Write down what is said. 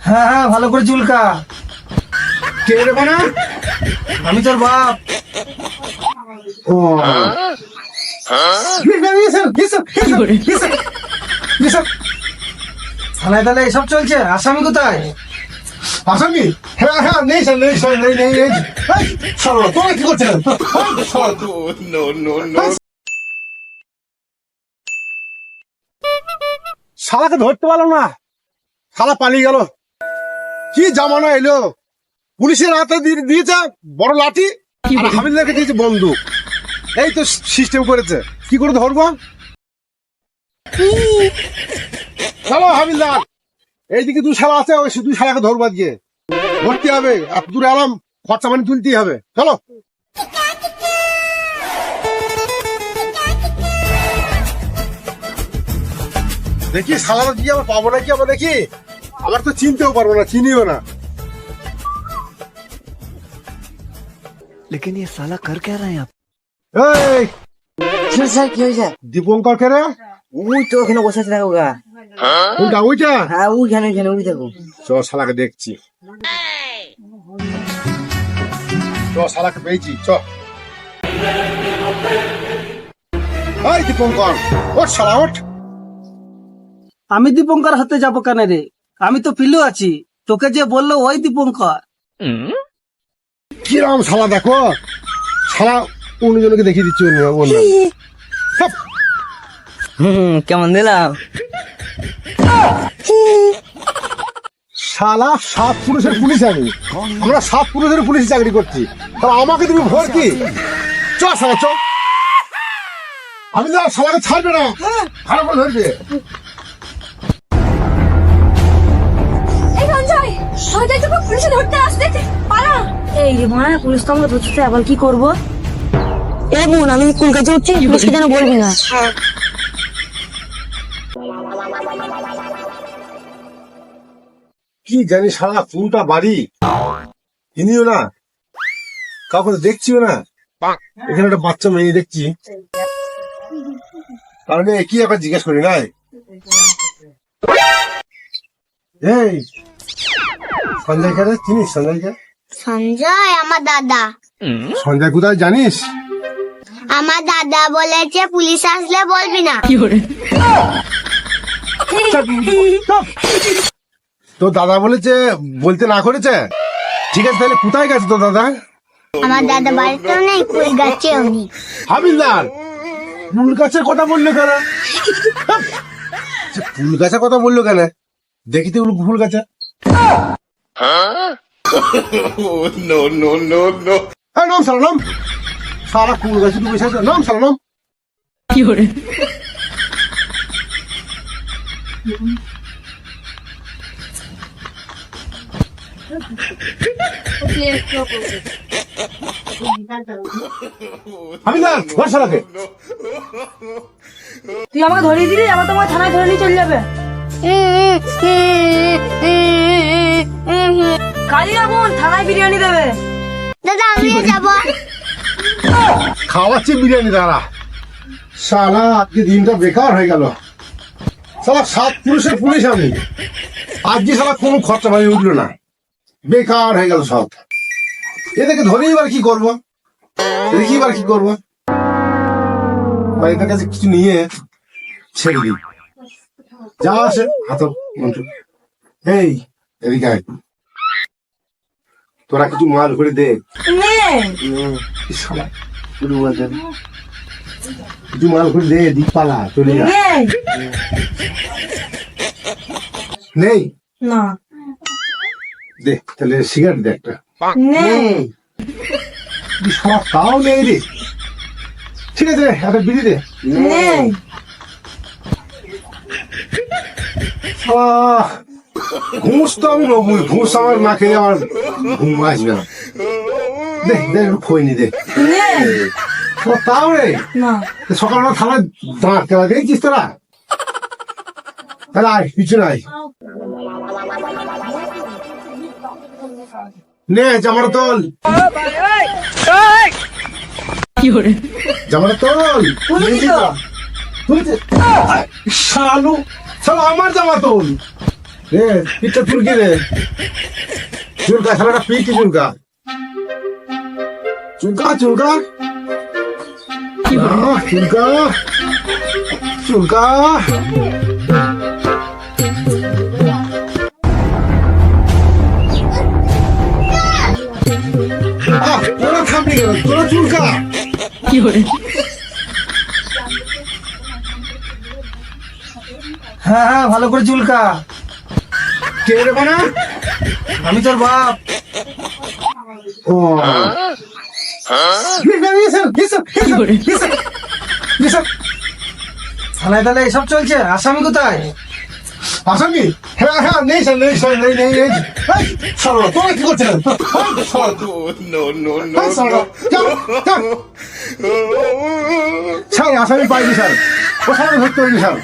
হ্যাঁ হ্যাঁ, ভালো করে চুলকা। কে রে বানা? আমি তোর বাপ। ও থানায় তাহলে এসব চলছে? আসামি কোথায়? আসামি? হ্যাঁ হ্যাঁ, নেই স্যার, নেই স্যার, নেই নেই নেই। সরো, তোমরা কি করছেন? শালাকে ধরতে পারলো না, শালা পালিয়ে গেল। কি জামানা এলো, পুলিশের হাতে দিয়েছে বড় লাঠি, আর হাবিলদারকে দিয়েছে বন্দুক। এই তো সিস্টেম করেছে, কি করে ধরবো? চলো হাবিলদার, এইদিকে দুই শালা আছে, ওই দুই শালাকে ধরবো আজকে। ধরতে হবে, এত দূরে এলাম, খরচা মানে তুলতেই হবে। চলো। দেখি শালারা কি আবার পাবো নাকি, আবার দেখি। আবার তো চিনতেও পারবো না, চিনিও না। लेकिन ये साला कर क्या रहा है आप? এই স্যার কি হয়েছে? দীপঙ্কর কে রে? ওই তো ওখানে বসে আছে, দেখো গা। ওইটা ওইটা? হ্যাঁ ওইখানে ওইখানে ওই দেখো। চ শালাকে দেখছি, চ শালাকে পেয়েছি, চ। এই দীপঙ্কর, ওঠ শালা ওঠ। আমি দীপঙ্কর হতে যাবো কেন রে? আমি তো পিলু আছি। তোকে যে বললো ওই দীপঙ্কর। কিরম শালা দেখো, শালা অন্যজনকে দেখিয়ে দিচ্ছি। কেমন দিলাম? শালা 7 পুরুষের পুলিশ, আমরা 7 পুরুষের পুলিশ চাকরি করছি, তাহলে আমাকে তুমি ভোর কি? চ শালা চ। আমি তো শালাকে ছাড়বে না, খারাপ করে ধরবে। পুলিশে ধরতে আসতে পারা। এই রে মা, পুলিশ তো আমরা ধরছে, আবার কি করবো? এই বোন, আমি কলকাতা উঠছি, পুলিশকে যেন বলবি না। কি জানি শালা কোনটা বাড়ি, চিনিও না, কাউকে তো দেখছিও না। এখানে একটা বাচ্চা মেয়ে দেখছি, কারণ কি একবার জিজ্ঞেস করি নাই। এই সঞ্জয় কে রে? চিনিস সঞ্জয়কে? সঞ্জয় আমার দাদা। সঞ্জয় কোথায় জানিস? আমার দাদা বলেছে পুলিশ আসলে বলবি না। তো দাদা বলেছে বলতে না করেছে? ঠিক আছে, তাহলে কোথায় গেছে তো দাদা? আমার দাদা বাড়িতেও নেই, কুল গাছেও নেই। হাবিলদার, ফুল গাছের কথা বললো কেন? ফুল গাছের কথা বললো কেন? দেখিতে ফুল গাছে। নাম সারা নাম, সারা ফুল গাছে তুমি বসে আছো, নাম সারা নাম। হাবিলদার, ধর শালাকে। তুই আমাকে ধরিয়ে দিলি, আবার তোমার থানায় ধরে নিয়ে চলে যাবে। কালিয়া বোন থানায় বিরিয়ানি দেবে। দাদা আমিও যাবো। খাওয়াচ্ছে বিরিয়ানি দাঁড়া। শালা আজকে দিনটা বেকার হয়ে গেল। শালা 7 পুরুষের পুলিশ আমি, আজকে শালা কোনো খরচা বাড়ি উঠলো না, বেকার হয়ে গেল সব। এদেরকে ধরে এবার কি করবো, দেখি এবার কি করবো। এদের কাছে কিছু নিয়ে ছেড়ে দিই, যা আসে হাত। এই এদিকে আয়, তোরা কিছু মাল করে দে। কিছু মাল করে দে, দিক পালা চলে যা। নেই না দে, তাহলে সিগারেট দে একটা। নেই। সব তাও নেই রে। ঠিক আছে, একটা বিড়ি দে। নেই। ঘুষ তো আমি নেবো, ঘুষ আমার না খেলে আমার ঘুম আসবে না। দে দে, খইনি দে। নেই। তাও রে না। সকালবেলা থানায় দাঁড় কেলা দেখছিস তোরা? তাহলে আয়, পিছনে আয়। নে জামাটা তোল, জামাটা তোল। তুলছে শালু, শালা আমার জামা তোল রে, পিঠটা চুলকি রে, চুলকা শালাটা পিঠি চুলকা, চুলকা চুলকা চুলকা চুলকা। তোরা থামবি কেন, তোরা চুলকা। হ্যাঁ হ্যাঁ ভালো করে চুলকা। কে রে বানা? আমি তোর বাপ। ও থানায় তাহলে এসব চলছে, আসামি কোথায়? আসামি? হ্যাঁ হ্যাঁ, নেই স্যার, নেই স্যার, নেই নেই নেই। সরো, তোরা কি করছেন? স্যার আসামি পাইনি স্যার, ও স্যার ধরতে পারিনি স্যার।